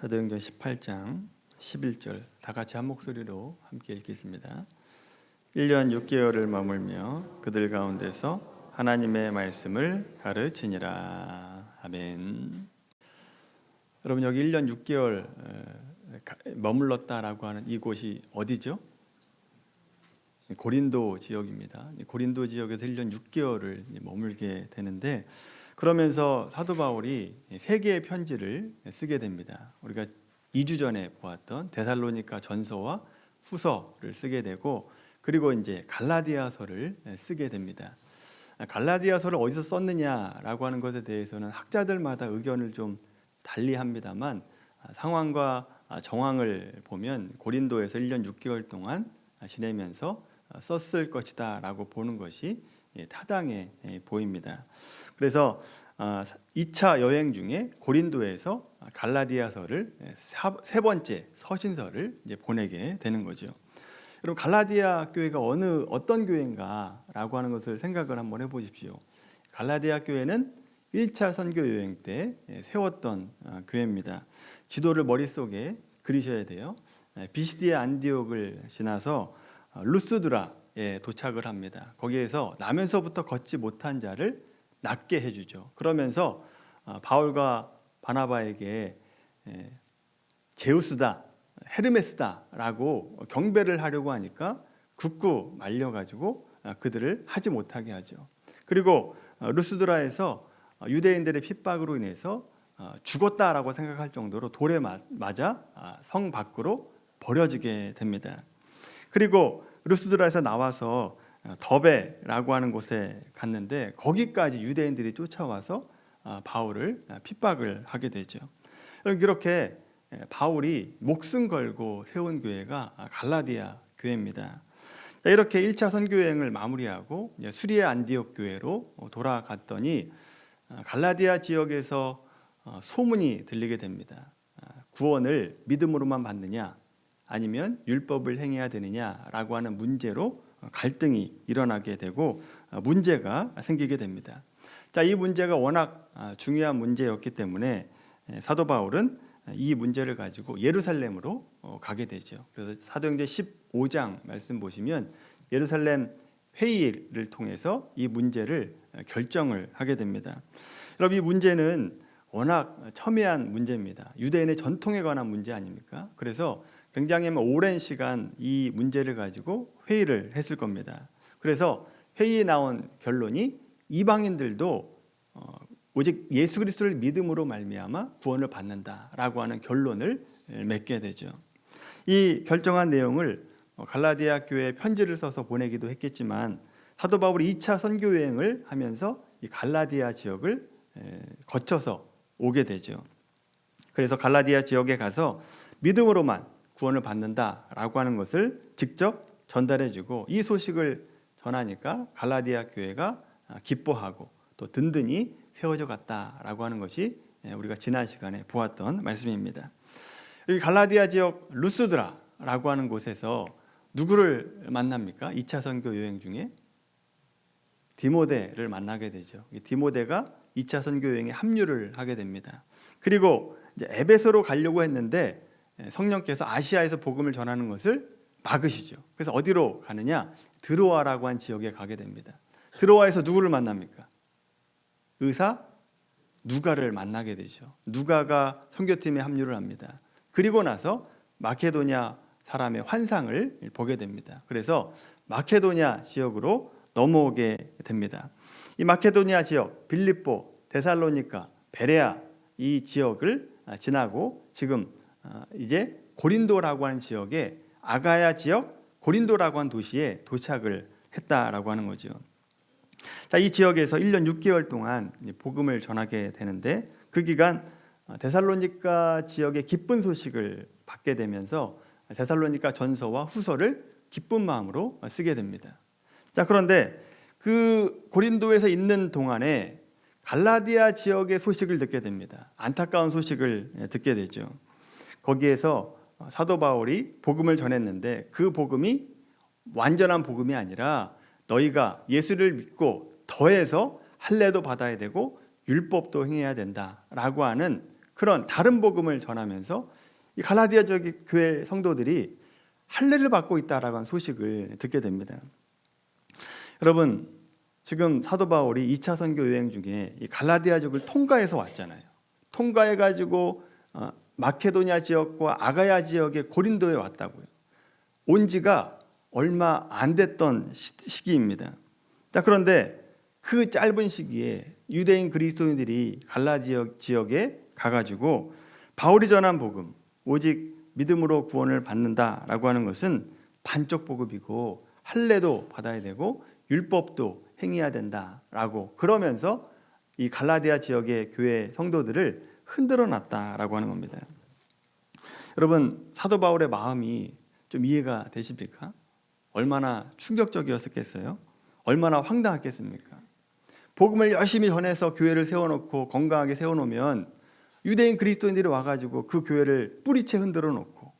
사도행전 18장 11절 다 같이 한 목소리로 함께 읽겠습니다. 1년 6개월을 머물며 그들 가운데서 하나님의 말씀을 가르치니라. 아멘. 여러분, 여기 1년 6개월 머물렀다라고 하는 이곳이 어디죠? 고린도 지역입니다. 고린도 지역에서 1년 6개월을 머물게 되는데, 그러면서 사도 바울이 세 개의 편지를 쓰게 됩니다. 우리가 2주 전에 보았던 데살로니가 전서와 후서를 쓰게 되고, 그리고 이제 갈라디아서를 쓰게 됩니다. 갈라디아서를 어디서 썼느냐라고 하는 것에 대해서는 학자들마다 의견을 좀 달리합니다만, 상황과 정황을 보면 고린도에서 1년 6개월 동안 지내면서 썼을 것이다 라고 보는 것이 타당해 보입니다. 그래서 2차 여행 중에 고린도에서 갈라디아서를 세 번째 서신서를 이제 보내게 되는 거죠. 여러분, 갈라디아 교회가 어떤 교회인가라고 하는 것을 생각을 한번 해보십시오. 갈라디아 교회는 1차 선교 여행 때 세웠던 교회입니다. 지도를 머릿속에 그리셔야 돼요. 비시디아 안디옥을 지나서 루스드라에 도착을 합니다. 거기에서 나면서부터 걷지 못한 자를 낫게 해주죠. 그러면서 바울과 바나바에게 제우스다, 헤르메스다 라고 경배를 하려고 하니까 굳고 말려가지고 그들을 하지 못하게 하죠. 그리고 루스드라에서 유대인들의 핍박으로 인해서 죽었다라고 생각할 정도로 돌에 맞아 성 밖으로 버려지게 됩니다. 그리고 루스드라에서 나와서 더베라고 하는 곳에 갔는데, 거기까지 유대인들이 쫓아와서 바울을 핍박을 하게 되죠. 이렇게 바울이 목숨 걸고 세운 교회가 갈라디아 교회입니다. 이렇게 1차 선교여행을 마무리하고 수리아 안디옥 교회로 돌아갔더니 갈라디아 지역에서 소문이 들리게 됩니다. 구원을 믿음으로만 받느냐 아니면 율법을 행해야 되느냐라고 하는 문제로 갈등이 일어나게 되고 문제가 생기게 됩니다. 자, 이 문제가 워낙 중요한 문제였기 때문에 사도 바울은 이 문제를 가지고 예루살렘으로 가게 되죠. 그래서 사도행전 15장 말씀 보시면 예루살렘 회의를 통해서 이 문제를 결정을 하게 됩니다. 여러분, 이 문제는 워낙 첨예한 문제입니다. 유대인의 전통에 관한 문제 아닙니까? 그래서 굉장히 오랜 시간 이 문제를 가지고 회의를 했을 겁니다. 그래서 회의에 나온 결론이 이방인들도 오직 예수 그리스도를 믿음으로 말미암아 구원을 받는다라고 하는 결론을 맺게 되죠. 이 결정한 내용을 갈라디아 교회에 편지를 써서 보내기도 했겠지만, 사도 바울이 2차 선교 여행을 하면서 이 갈라디아 지역을 거쳐서 오게 되죠. 그래서 갈라디아 지역에 가서 믿음으로만 구원을 받는다라고 하는 것을 직접 전달해주고, 이 소식을 전하니까 갈라디아 교회가 기뻐하고 또 든든히 세워져 갔다라고 하는 것이 우리가 지난 시간에 보았던 말씀입니다. 여기 갈라디아 지역 루스드라라고 하는 곳에서 누구를 만납니까? 2차 선교 여행 중에 디모데를 만나게 되죠. 디모데가 2차 선교 여행에 합류를 하게 됩니다. 그리고 이제 에베소로 가려고 했는데 성령께서 아시아에서 복음을 전하는 것을 막으시죠. 그래서 어디로 가느냐? 드로아라고 한 지역에 가게 됩니다. 드로아에서 누구를 만납니까? 의사 누가를 만나게 되죠. 누가가 선교팀에 합류를 합니다. 그리고 나서 마케도냐 사람의 환상을 보게 됩니다. 그래서 마케도냐 지역으로 넘어오게 됩니다. 이 마케도냐 지역, 빌립보, 데살로니가, 베레아 이 지역을 지나고 지금 이제 고린도라고 하는 지역에, 아가야 지역 고린도라고 하는 도시에 도착을 했다라고 하는 거죠. 자, 이 지역에서 1년 6개월 동안 복음을 전하게 되는데, 그 기간 데살로니가 지역의 기쁜 소식을 받게 되면서 데살로니가 전서와 후서를 기쁜 마음으로 쓰게 됩니다. 자, 그런데 그 고린도에서 있는 동안에 갈라디아 지역의 소식을 듣게 됩니다. 안타까운 소식을 듣게 되죠. 거기에서 사도 바울이 복음을 전했는데 그 복음이 완전한 복음이 아니라 너희가 예수를 믿고 더해서 할례도 받아야 되고 율법도 행해야 된다라고 하는 그런 다른 복음을 전하면서 이 갈라디아 지역의 교회 성도들이 할례를 받고 있다라고 하는 소식을 듣게 됩니다. 여러분, 지금 사도 바울이 2차 선교 여행 중에 이 갈라디아 지역을 통과해서 왔잖아요. 통과해가지고 마케도니아 지역과 아가야 지역의 고린도에 왔다고요. 온 지가 얼마 안 됐던 시기입니다. 자, 그런데 그 짧은 시기에 유대인 그리스도인들이 갈라디아 지역에 가가지고 바울이 전한 복음, 오직 믿음으로 구원을 받는다라고 하는 것은 반쪽 복음이고 할례도 받아야 되고 율법도 행해야 된다라고 그러면서 이 갈라디아 지역의 교회 성도들을 흔들어 놨다라고 하는 겁니다. 여러분, 사도 바울의 마음이 좀 이해가 되십니까? 얼마나 충격적이었겠어요? 얼마나 황당했겠습니까? 복음을 열심히 전해서 교회를 세워놓고 건강하게 세워놓으면 유대인 그리스도인들이 와가지고 그 교회를 뿌리채 흔들어 놓고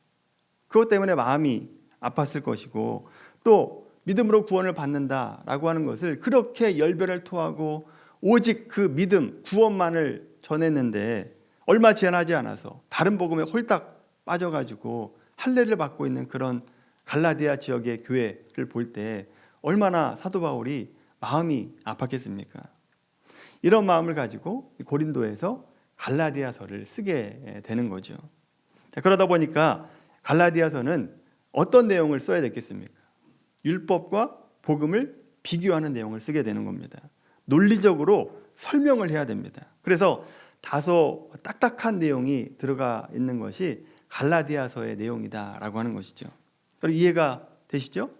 그것 때문에 마음이 아팠을 것이고, 또 믿음으로 구원을 받는다라고 하는 것을 그렇게 열변을 토하고 오직 그 믿음, 구원만을 전했는데 얼마 지나지 않아서 다른 복음에 홀딱 빠져가지고 할례를 받고 있는 그런 갈라디아 지역의 교회를 볼 때 얼마나 사도 바울이 마음이 아팠겠습니까? 이런 마음을 가지고 고린도에서 갈라디아서를 쓰게 되는 거죠. 자, 그러다 보니까 갈라디아서는 어떤 내용을 써야 되겠습니까? 율법과 복음을 비교하는 내용을 쓰게 되는 겁니다. 논리적으로 설명을 해야 됩니다. 그래서 다소 딱딱한 내용이 들어가 있는 것이 갈라디아서의 내용이다라고 하는 것이죠. 그럼 이해가 되시죠?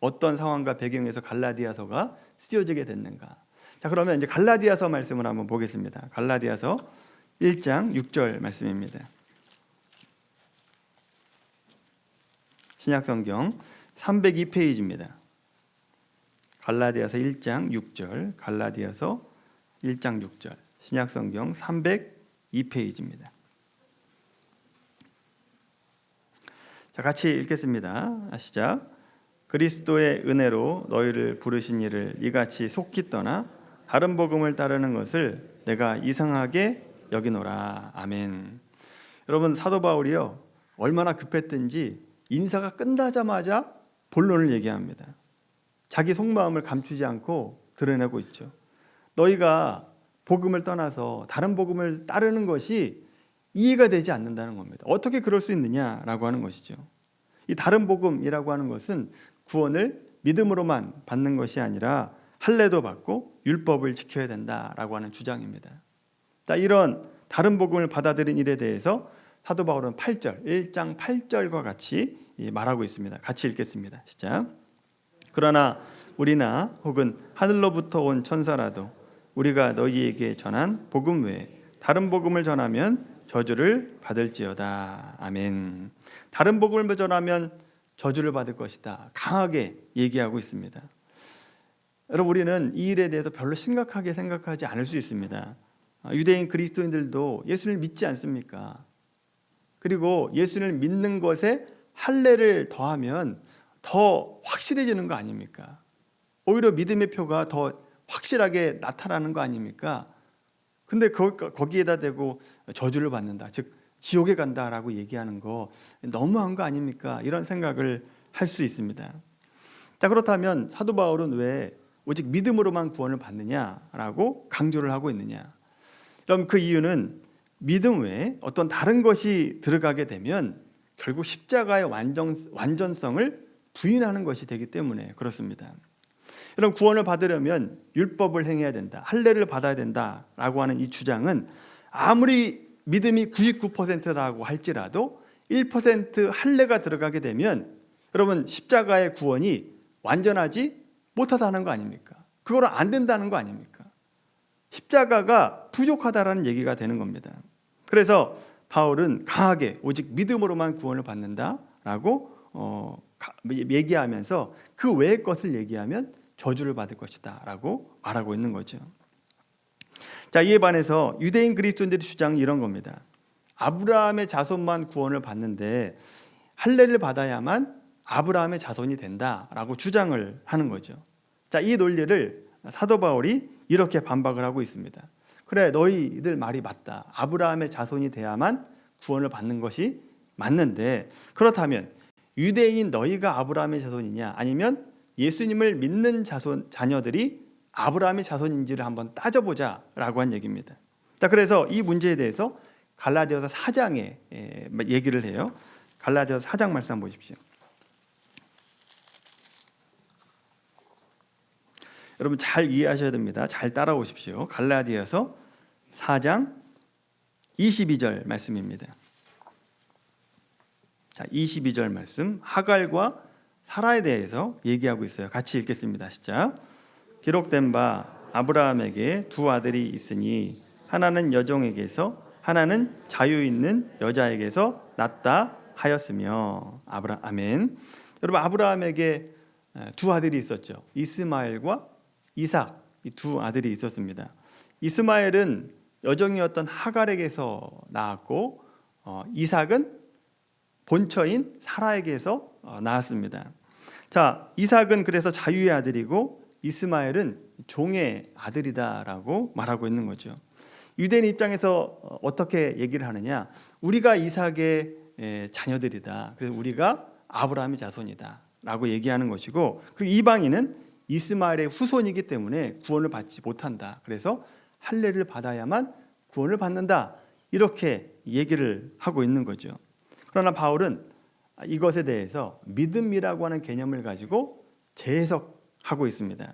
어떤 상황과 배경에서 갈라디아서가 쓰여지게 됐는가? 자, 그러면 이제 갈라디아서 말씀을 한번 보겠습니다. 갈라디아서 1장 6절 말씀입니다. 신약성경 302페이지입니다. 갈라디아서 1장 6절, 갈라디아서 1장 6절, 신약성경 302페이지입니다. 자, 같이 읽겠습니다. 시작. 그리스도의 은혜로 너희를 부르신 이를 이같이 속히 떠나 다른 복음을 따르는 것을 내가 이상하게 여기노라. 아멘. 여러분, 사도 바울이요 얼마나 급했든지 인사가 끝나자마자 본론을 얘기합니다. 자기 속마음을 감추지 않고 드러내고 있죠. 너희가 복음을 떠나서 다른 복음을 따르는 것이 이해가 되지 않는다는 겁니다. 어떻게 그럴 수 있느냐라고 하는 것이죠. 이 다른 복음이라고 하는 것은 구원을 믿음으로만 받는 것이 아니라 할례도 받고 율법을 지켜야 된다라고 하는 주장입니다. 자, 이런 다른 복음을 받아들인 일에 대해서 사도 바울은 8절, 1장 8절과 같이 말하고 있습니다. 같이 읽겠습니다. 시작. 그러나 우리나 혹은 하늘로부터 온 천사라도 우리가 너희에게 전한 복음 외에 다른 복음을 전하면 저주를 받을지어다. 아멘. 다른 복음을 전하면 저주를 받을 것이다. 강하게 얘기하고 있습니다. 여러분, 우리는 이 일에 대해서 별로 심각하게 생각하지 않을 수 있습니다. 유대인 그리스도인들도 예수를 믿지 않습니까? 그리고 예수를 믿는 것에 할례를 더하면 더 확실해지는 거 아닙니까? 오히려 믿음의 표가 더 확실하게 나타나는 거 아닙니까? 근데 거기에다 대고 저주를 받는다, 즉 지옥에 간다라고 얘기하는 거 너무한 거 아닙니까? 이런 생각을 할 수 있습니다. 자, 그렇다면 사도 바울은 왜 오직 믿음으로만 구원을 받느냐라고 강조를 하고 있느냐? 그럼 그 이유는 믿음 외에 어떤 다른 것이 들어가게 되면 결국 십자가의 완전성을 부인하는 것이 되기 때문에 그렇습니다. 여러분, 구원을 받으려면 율법을 행해야 된다, 할례를 받아야 된다라고 하는 이 주장은 아무리 믿음이 99%라고 할지라도 1% 할례가 들어가게 되면 여러분 십자가의 구원이 완전하지 못하다는 거 아닙니까? 그거는 안 된다는 거 아닙니까? 십자가가 부족하다라는 얘기가 되는 겁니다. 그래서 바울은 강하게 오직 믿음으로만 구원을 받는다라고 얘기하면서 그 외의 것을 얘기하면 저주를 받을 것이다 라고 말하고 있는 거죠. 자, 이에 반해서 유대인 그리스도인들의 주장이 이런 겁니다. 아브라함의 자손만 구원을 받는데 할례를 받아야만 아브라함의 자손이 된다라고 주장을 하는 거죠. 자, 이 논리를 사도 바울이 이렇게 반박을 하고 있습니다. 그래, 너희들 말이 맞다. 아브라함의 자손이 돼야만 구원을 받는 것이 맞는데, 그렇다면 유대인인 너희가 아브라함의 자손이냐, 아니면 예수님을 믿는 자녀들이 아브라함의 자손인지를 한번 따져보자라고 한 얘기입니다. 자, 그래서 이 문제에 대해서 갈라디아서 4장에 얘기를 해요. 갈라디아서 4장 말씀 한번 보십시오. 여러분 잘 이해하셔야 됩니다. 잘 따라오십시오. 갈라디아서 4장 22절 말씀입니다. 자, 22절 말씀, 하갈과 사라에 대해서 얘기하고 있어요. 같이 읽겠습니다. 시작. 기록된 바 아브라함에게 두 아들이 있으니 하나는 여종에게서 하나는 자유 있는 여자에게서 낳다 하였으며. 아멘. 여러분, 아브라함에게 두 아들이 있었죠. 이스마엘과 이삭, 이 두 아들이 있었습니다. 이스마엘은 여종이었던 하갈에게서 낳았고, 이삭은 본처인 사라에게서 낳았습니다. 자, 이삭은 그래서 자유의 아들이고 이스마엘은 종의 아들이다라고 말하고 있는 거죠. 유대인 입장에서 어떻게 얘기를 하느냐? 우리가 이삭의 자녀들이다. 그래서 우리가 아브라함의 자손이다라고 얘기하는 것이고, 그리고 이방인은 이스마엘의 후손이기 때문에 구원을 받지 못한다. 그래서 할례를 받아야만 구원을 받는다. 이렇게 얘기를 하고 있는 거죠. 그러나 바울은 이것에 대해서 믿음이라고 하는 개념을 가지고 재해석하고 있습니다.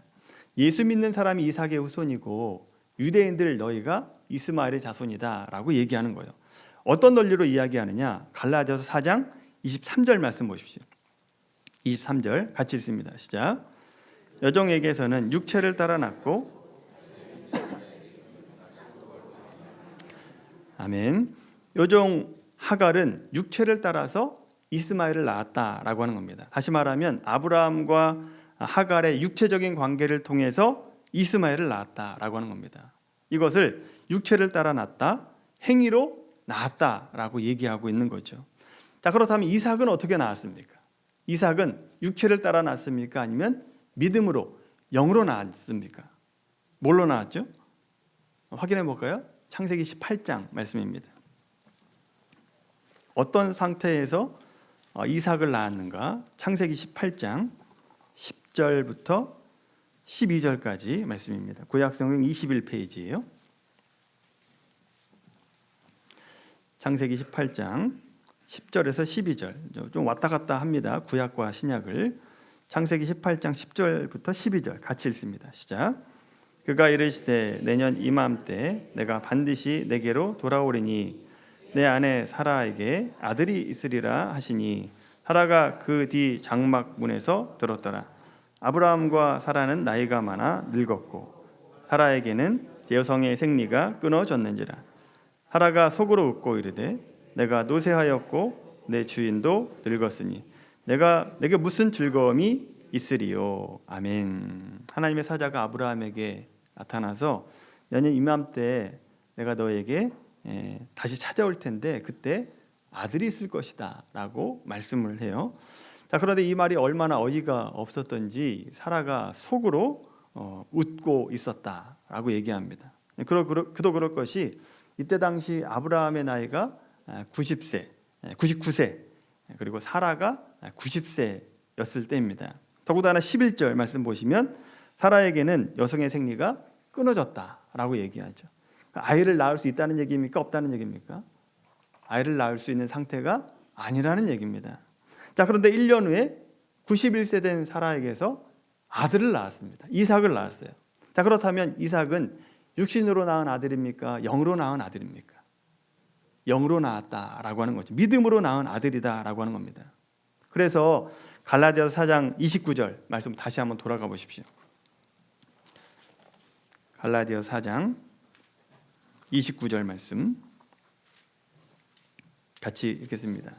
예수 믿는 사람이 이삭의 후손이고 유대인들 너희가 이스마엘의 자손이다라고 얘기하는 거예요. 어떤 논리로 이야기하느냐? 갈라디아서 4장 23절 말씀 보십시오. 23절 같이 읽습니다. 시작. 여종에게서는 육체를 따라 낳고 아멘. 여종 하갈은 육체를 따라서 이스마엘을 낳았다라고 하는 겁니다. 다시 말하면 아브라함과 하갈의 육체적인 관계를 통해서 이스마엘을 낳았다라고 하는 겁니다. 이것을 육체를 따라 낳았다, 행위로 낳았다라고 얘기하고 있는 거죠. 자, 그렇다면 이삭은 어떻게 낳았습니까? 이삭은 육체를 따라 낳았습니까? 아니면 믿음으로, 영으로 낳았습니까? 뭘로 낳았죠? 확인해 볼까요? 창세기 18장 말씀입니다. 어떤 상태에서 이삭을 낳았는가? 창세기 18장 10절부터 12절까지 말씀입니다. 구약성경 21페이지예요. 창세기 18장 10절에서 12절, 좀 왔다 갔다 합니다. 구약과 신약을. 창세기 18장 10절부터 12절 같이 읽습니다. 시작. 그가 이르시되 내년 이맘때 내가 반드시 내게로 돌아오리니 내 아내 사라에게 아들이 있으리라 하시니 사라가 그 뒤 장막 문에서 들었더라. 아브라함과 사라는 나이가 많아 늙었고 사라에게는 여성의 생리가 끊어졌는지라. 사라가 속으로 웃고 이르되 내가 노쇠하였고 내 주인도 늙었으니 내게 무슨 즐거움이 있으리요. 아멘. 하나님의 사자가 아브라함에게 나타나서 내년 이맘때 내가 너에게 다시 찾아올 텐데 그때 아들이 있을 것이다 라고 말씀을 해요. 자, 그런데 이 말이 얼마나 어이가 없었던지 사라가 속으로 웃고 있었다라고 얘기합니다. 그도 그럴 것이 이때 당시 아브라함의 나이가 90세, 99세, 그리고 사라가 90세였을 때입니다. 더군다나 11절 말씀 보시면 사라에게는 여성의 생리가 끊어졌다라고 얘기하죠. 아이를 낳을 수 있다는 얘기입니까? 없다는 얘기입니까? 아이를 낳을 수 있는 상태가 아니라는 얘기입니다. 자, 그런데 1년 후에 91세 된 사라에게서 아들을 낳았습니다. 이삭을 낳았어요. 자, 그렇다면 이삭은 육신으로 낳은 아들입니까? 영으로 낳은 아들입니까? 영으로 낳았다라고 하는 거죠. 믿음으로 낳은 아들이다라고 하는 겁니다. 그래서 갈라디아서 4장 29절 말씀 다시 한번 돌아가 보십시오. 갈라디아서 4장 29절 말씀 같이 읽겠습니다.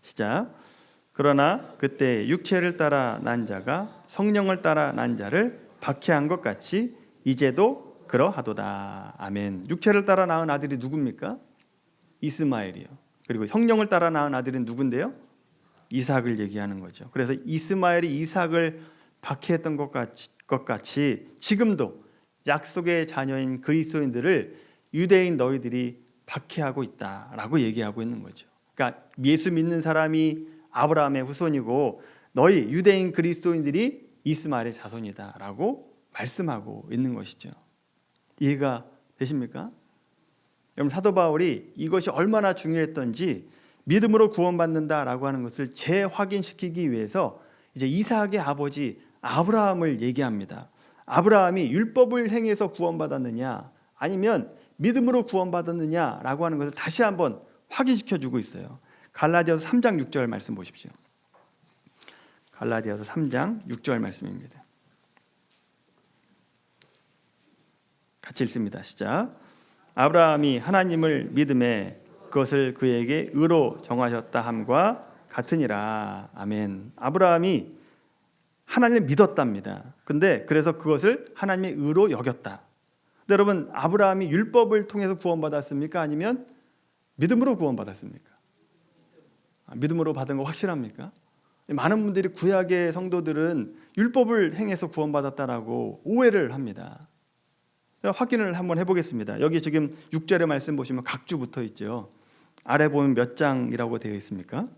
시작. 그러나 그때 육체를 따라 난 자가 성령을 따라 난 자를 박해한 것 같이 이제도 그러하도다. 아멘. 육체를 따라 낳은 아들이 누굽니까? 이스마엘이요. 그리고 성령을 따라 낳은 아들은 누군데요? 이삭을 얘기하는 거죠. 그래서 이스마엘이 이삭을 박해했던 것 같이 지금도 약속의 자녀인 그리스도인들을 유대인 너희들이 박해하고 있다라고 얘기하고 있는 거죠. 그러니까 예수 믿는 사람이 아브라함의 후손이고 너희 유대인 그리스도인들이 이스마엘의 자손이다라고 말씀하고 있는 것이죠. 이해가 되십니까? 여러분, 사도 바울이 이것이 얼마나 중요했던지 믿음으로 구원받는다라고 하는 것을 재확인시키기 위해서 이제 이삭의 아버지 아브라함을 얘기합니다. 아브라함이 율법을 행해서 구원받았느냐 아니면 믿음으로 구원받았느냐라고 하는 것을 다시 한번 확인시켜주고 있어요. 갈라디아서 3장 6절 말씀 보십시오. 갈라디아서 3장 6절 말씀입니다. 같이 읽습니다. 시작. 아브라함이 하나님을 믿음에 그것을 그에게 의로 정하셨다 함과 같으니라. 아멘. 아브라함이 하나님을 믿었답니다. 근데 그래서 그것을 하나님의 의로 여겼다. 근데 여러분, 아브라함이 율법을 통해서 구원받았습니까? 아니면 믿음으로 구원받았습니까? 믿음으로 받은 거 확실합니까? 많은 분들이 구약의 성도들은 율법을 행해서 구원받았다라고 오해를 합니다. 확인을 한번 해보겠습니다. 여기 지금 6절의 말씀 보시면 각주 붙어 있죠. 아래 보면 몇 장이라고 되어 있습니까?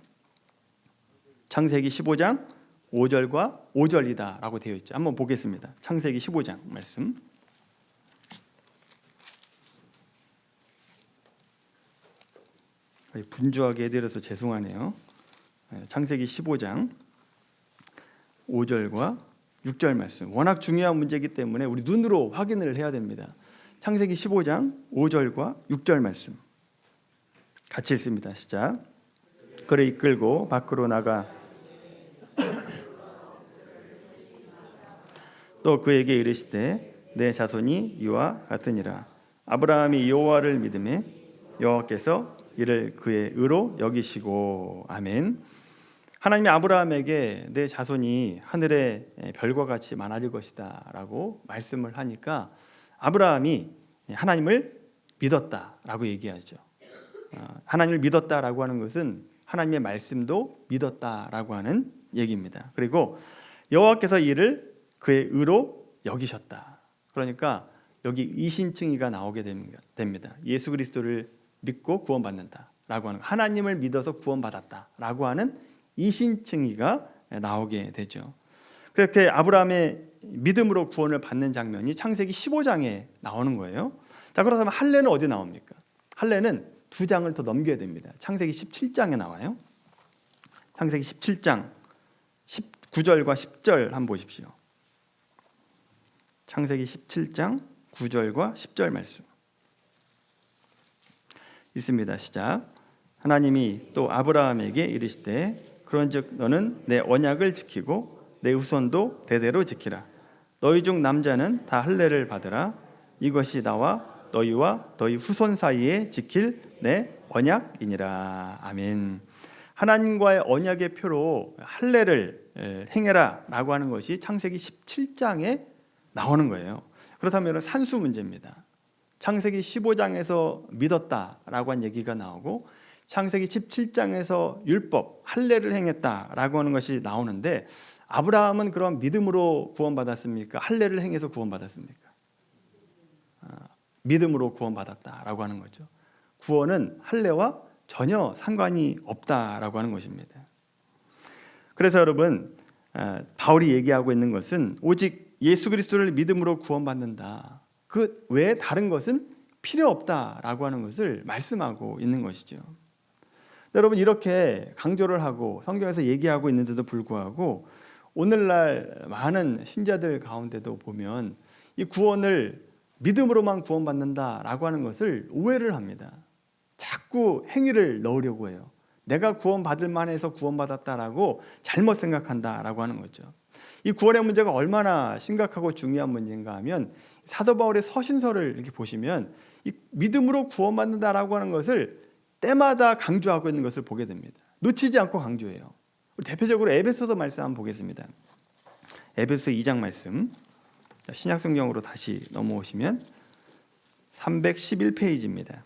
창세기 15장 5절과 5절이다 라고 되어 있죠. 한번 보겠습니다. 창세기 15장 말씀. 분주하게 해드려서 죄송하네요. 창세기 15장 5절과 6절 말씀. 워낙 중요한 문제이기 때문에 우리 눈으로 확인을 해야 됩니다. 창세기 15장 5절과 6절 말씀 같이 읽습니다. 시작. 그를 이끌고 밖으로 나가 또 그에게 이르시되 내 자손이 이와 같으니라. 아브라함이 여호와를 믿음에 여호와께서 이를 그의 의로 여기시고. 아멘. 하나님이 아브라함에게 내 자손이 하늘의 별과 같이 많아질 것이다 라고 말씀을 하니까 아브라함이 하나님을 믿었다라고 얘기하죠. 하나님을 믿었다라고 하는 것은 하나님의 말씀도 믿었다라고 하는 얘기입니다. 그리고 여호와께서 이를 그의 의로 여기셨다. 그러니까 여기 이신칭의가 나오게 됩니다. 예수 그리스도를 믿고 구원받는다라고 하는, 하나님을 믿어서 구원받았다라고 하는 이신칭의가 나오게 되죠. 그렇게 아브라함의 믿음으로 구원을 받는 장면이 창세기 15장에 나오는 거예요. 자, 그렇다면 할례는 어디 나옵니까? 할례는 두 장을 더 넘겨야 됩니다. 창세기 17장에 나와요. 창세기 17장 9절과 10절 한번 보십시오. 창세기 17장 9절과 10절 말씀 있습니다. 시작. 하나님이 또 아브라함에게 이르시되 그런즉 너는 내 언약을 지키고 내 후손도 대대로 지키라. 너희 중 남자는 다 할례를 받으라. 이것이 나와 너희와 너희 후손 사이에 지킬 내 언약이니라. 아멘. 하나님과의 언약의 표로 할례를 행해라 라고 하는 것이 창세기 17장에 나오는 거예요. 그렇다면 산수 문제입니다. 창세기 15장에서 믿었다라고 한 얘기가 나오고 창세기 17장에서 율법, 할례를 행했다라고 하는 것이 나오는데 아브라함은 그런 믿음으로 구원받았습니까? 할례를 행해서 구원받았습니까? 믿음으로 구원받았다라고 하는 거죠. 구원은 할례와 전혀 상관이 없다라고 하는 것입니다. 그래서 여러분, 바울이 얘기하고 있는 것은 오직 예수 그리스도를 믿음으로 구원받는다. 그 외에 다른 것은 필요 없다라고 하는 것을 말씀하고 있는 것이죠. 여러분, 이렇게 강조를 하고 성경에서 얘기하고 있는데도 불구하고 오늘날 많은 신자들 가운데도 보면 이 구원을 믿음으로만 구원받는다라고 하는 것을 오해를 합니다. 자꾸 행위를 넣으려고 해요. 내가 구원받을 만해서 구원받았다라고 잘못 생각한다라고 하는 거죠. 이 구원의 문제가 얼마나 심각하고 중요한 문제인가 하면 사도 바울의 서신서를 이렇게 보시면 이 믿음으로 구원받는다라고 하는 것을 때마다 강조하고 있는 것을 보게 됩니다. 놓치지 않고 강조해요. 대표적으로 에베소서 말씀 한번 보겠습니다. 에베소 2장 말씀. 신약성경으로 다시 넘어오시면 311페이지입니다.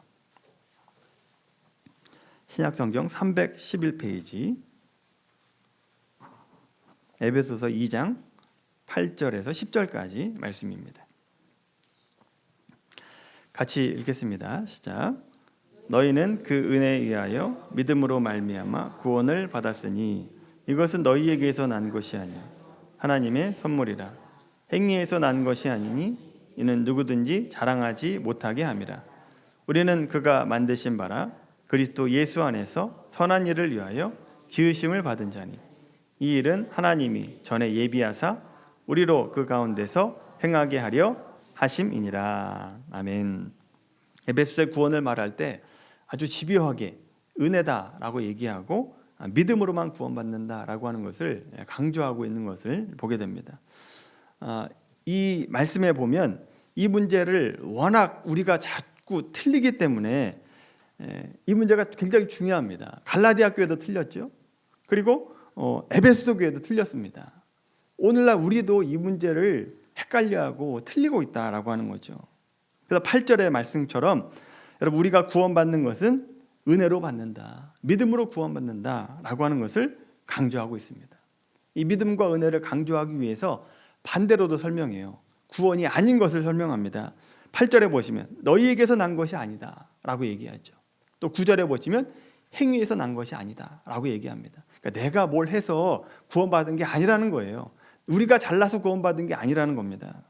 신약성경 311페이지. 에베소서 2장 8절에서 10절까지 말씀입니다. 같이 읽겠습니다. 시작. 너희는 그 은혜에 의하여 믿음으로 말미암아 구원을 받았으니 이것은 너희에게서 난 것이 아니야 하나님의 선물이라. 행위에서 난 것이 아니니 이는 누구든지 자랑하지 못하게 함이라. 우리는 그가 만드신 바라 그리스도 예수 안에서 선한 일을 위하여 지으심을 받은 자니 이 일은 하나님이 전에 예비하사 우리로 그 가운데서 행하게 하려 하심이니라. 아멘. 에베소서의 구원을 말할 때 아주 집요하게 은혜다라고 얘기하고 믿음으로만 구원받는다라고 하는 것을 강조하고 있는 것을 보게 됩니다. 이 말씀에 보면 이 문제를 워낙 우리가 자꾸 틀리기 때문에 이 문제가 굉장히 중요합니다. 갈라디아 교회도 틀렸죠. 그리고 에베소 교회도 틀렸습니다. 오늘날 우리도 이 문제를 헷갈려하고 틀리고 있다라고 하는 거죠. 그래서 8절의 말씀처럼 여러분 우리가 구원받는 것은 은혜로 받는다, 믿음으로 구원받는다라고 하는 것을 강조하고 있습니다. 이 믿음과 은혜를 강조하기 위해서 반대로도 설명해요. 구원이 아닌 것을 설명합니다. 8절에 보시면 너희에게서 난 것이 아니다 라고 얘기하죠. 또 9절에 보시면 행위에서 난 것이 아니다 라고 얘기합니다. 그러니까 내가 뭘 해서 구원받은 게 아니라는 거예요. 우리가 잘나서 구원받은 게 아니라는 겁니다.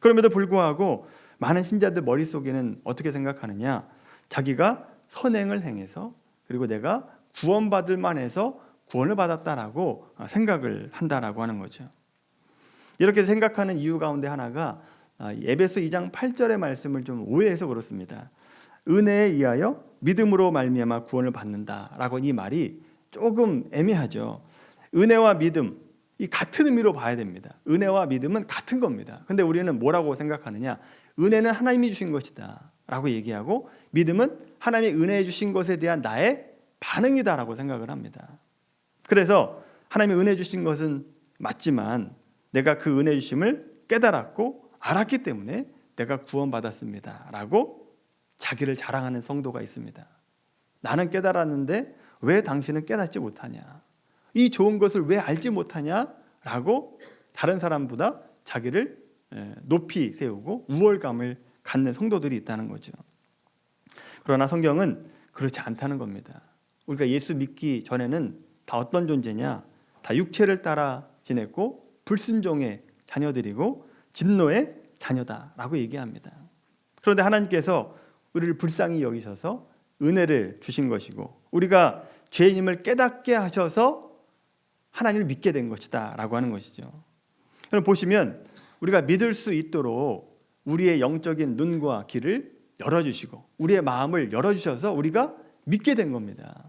그럼에도 불구하고 많은 신자들 머릿속에는 어떻게 생각하느냐, 자기가 선행을 행해서 그리고 내가 구원받을 만해서 구원을 받았다라고 생각을 한다라고 하는 거죠. 이렇게 생각하는 이유 가운데 하나가 에베소 2장 8절의 말씀을 좀 오해해서 그렇습니다. 은혜에 의하여 믿음으로 말미암아 구원을 받는다라고 이 말이 조금 애매하죠. 은혜와 믿음 이 같은 의미로 봐야 됩니다. 은혜와 믿음은 같은 겁니다. 근데 우리는 뭐라고 생각하느냐, 은혜는 하나님이 주신 것이다 라고 얘기하고 믿음은 하나님이 은혜해 주신 것에 대한 나의 반응이다라고 생각을 합니다. 그래서 하나님이 은혜 주신 것은 맞지만 내가 그 은혜 주심을 깨달았고 알았기 때문에 내가 구원받았습니다 라고 자기를 자랑하는 성도가 있습니다. 나는 깨달았는데 왜 당신은 깨닫지 못하냐, 이 좋은 것을 왜 알지 못하냐라고 다른 사람보다 자기를 높이 세우고 우월감을 갖는 성도들이 있다는 거죠. 그러나 성경은 그렇지 않다는 겁니다. 우리가 예수 믿기 전에는 다 어떤 존재냐, 다 육체를 따라 지냈고 불순종의 자녀들이고 진노의 자녀다라고 얘기합니다. 그런데 하나님께서 우리를 불쌍히 여기셔서 은혜를 주신 것이고 우리가 죄인임을 깨닫게 하셔서 하나님을 믿게 된 것이다 라고 하는 것이죠. 여러분 보시면 우리가 믿을 수 있도록 우리의 영적인 눈과 귀를 열어주시고 우리의 마음을 열어주셔서 우리가 믿게 된 겁니다.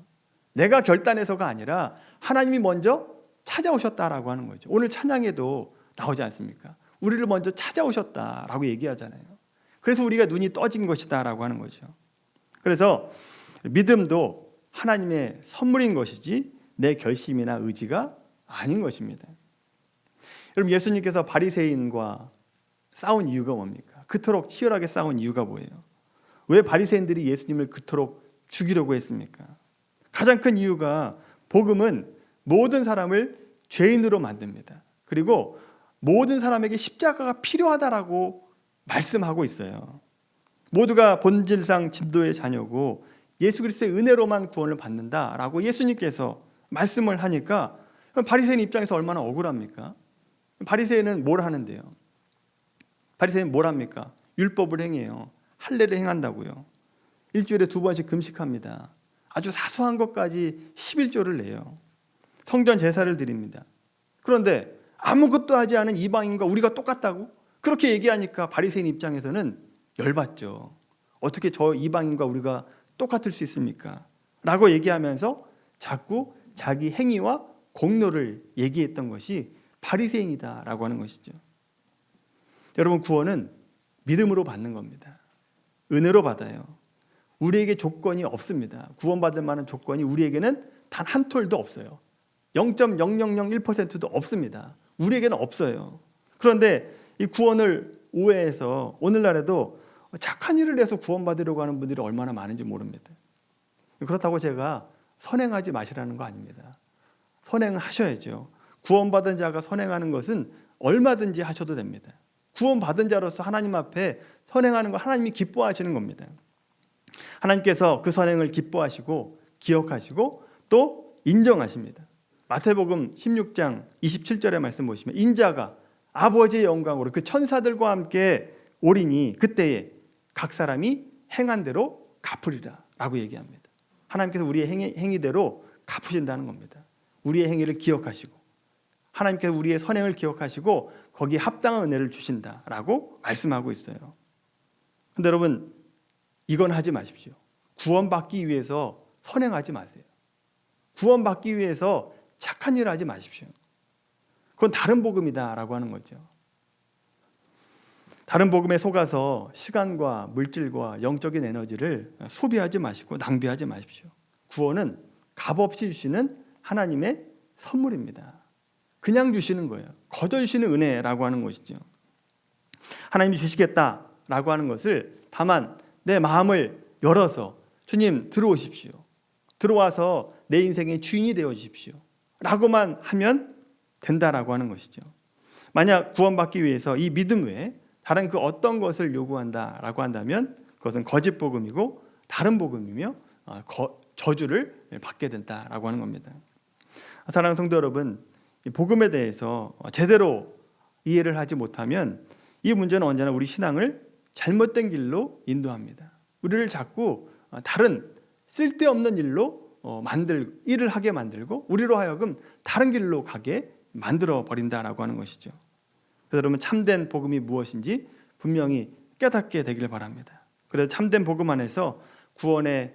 내가 결단해서가 아니라 하나님이 먼저 찾아오셨다라고 하는 거죠. 오늘 찬양에도 나오지 않습니까? 우리를 먼저 찾아오셨다라고 얘기하잖아요. 그래서 우리가 눈이 떠진 것이다라고 하는 거죠. 그래서 믿음도 하나님의 선물인 것이지 내 결심이나 의지가 아닌 것입니다. 여러분 예수님께서 바리새인과 싸운 이유가 뭡니까? 그토록 치열하게 싸운 이유가 뭐예요? 왜 바리새인들이 예수님을 그토록 죽이려고 했습니까? 가장 큰 이유가 복음은 모든 사람을 죄인으로 만듭니다. 그리고 모든 사람에게 십자가가 필요하다라고 말씀하고 있어요. 모두가 본질상 진도의 자녀고 예수 그리스도의 은혜로만 구원을 받는다라고 예수님께서 말씀을 하니까 바리새인 입장에서 얼마나 억울합니까? 바리새인은 뭘 하는데요? 바리새인은 뭘 합니까? 율법을 행해요. 할례를 행한다고요. 일주일에 2번씩 금식합니다. 아주 사소한 것까지 11조를 내요. 성전 제사를 드립니다. 그런데 아무것도 하지 않은 이방인과 우리가 똑같다고? 그렇게 얘기하니까 바리새인 입장에서는 열받죠. 어떻게 저 이방인과 우리가 똑같을 수 있습니까? 라고 얘기하면서 자꾸 자기 행위와 공로를 얘기했던 것이 바리새인이다라고 하는 것이죠. 여러분 구원은 믿음으로 받는 겁니다. 은혜로 받아요. 우리에게 조건이 없습니다. 구원받을 만한 조건이 우리에게는 단 한 톨도 없어요. 0.0001%도 없습니다. 우리에게는 없어요. 그런데 이 구원을 오해해서 오늘날에도 착한 일을 해서 구원받으려고 하는 분들이 얼마나 많은지 모릅니다. 그렇다고 제가 선행하지 마시라는 거 아닙니다. 선행하셔야죠. 구원받은 자가 선행하는 것은 얼마든지 하셔도 됩니다. 구원받은 자로서 하나님 앞에 선행하는 거 하나님이 기뻐하시는 겁니다. 하나님께서 그 선행을 기뻐하시고 기억하시고 또 인정하십니다. 마태복음 16장 27절의 말씀 보시면 인자가 아버지의 영광으로 그 천사들과 함께 오리니 그때에 각 사람이 행한 대로 갚으리라 라고 얘기합니다. 하나님께서 우리의 행위대로 갚으신다는 겁니다. 우리의 행위를 기억하시고 하나님께서 우리의 선행을 기억하시고 거기에 합당한 은혜를 주신다라고 말씀하고 있어요. 그런데 여러분 이건 하지 마십시오. 구원받기 위해서 선행하지 마세요. 구원받기 위해서 착한 일을 하지 마십시오. 그건 다른 복음이다라고 하는 거죠. 다른 복음에 속아서 시간과 물질과 영적인 에너지를 소비하지 마시고 낭비하지 마십시오. 구원은 값없이 주시는 하나님의 선물입니다. 그냥 주시는 거예요. 거저 주시는 은혜라고 하는 것이죠. 하나님이 주시겠다라고 하는 것을 다만 내 마음을 열어서 주님 들어오십시오. 들어와서 내 인생의 주인이 되어 주십시오. 라고만 하면 된다라고 하는 것이죠. 만약 구원받기 위해서 이 믿음 외에 다른 그 어떤 것을 요구한다라고 한다면 그것은 거짓 복음이고 다른 복음이며 저주를 받게 된다라고 하는 겁니다. 사랑하는 성도 여러분, 이 복음에 대해서 제대로 이해를 하지 못하면 이 문제는 언제나 우리 신앙을 잘못된 길로 인도합니다. 우리를 자꾸 다른 쓸데없는 일로 일을 하게 만들고 우리로 하여금 다른 길로 가게 만들어 버린다라고 하는 것이죠. 그래서 여러분 참된 복음이 무엇인지 분명히 깨닫게 되기를 바랍니다. 그래서 참된 복음 안에서 구원의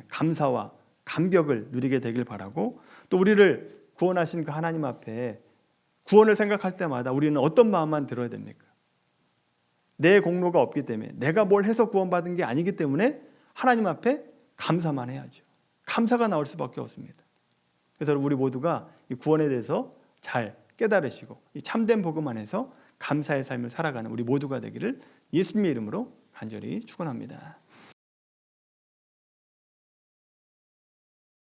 감사와 감격을 누리게 되길 바라고 또 우리를 구원하신 그 하나님 앞에 구원을 생각할 때마다 우리는 어떤 마음만 들어야 됩니까? 내 공로가 없기 때문에 내가 뭘 해서 구원받은 게 아니기 때문에 하나님 앞에 감사만 해야죠. 감사가 나올 수밖에 없습니다. 그래서 우리 모두가 이 구원에 대해서 잘 깨달으시고 이 참된 복음 안에서 감사의 삶을 살아가는 우리 모두가 되기를 예수님의 이름으로 간절히 축원합니다.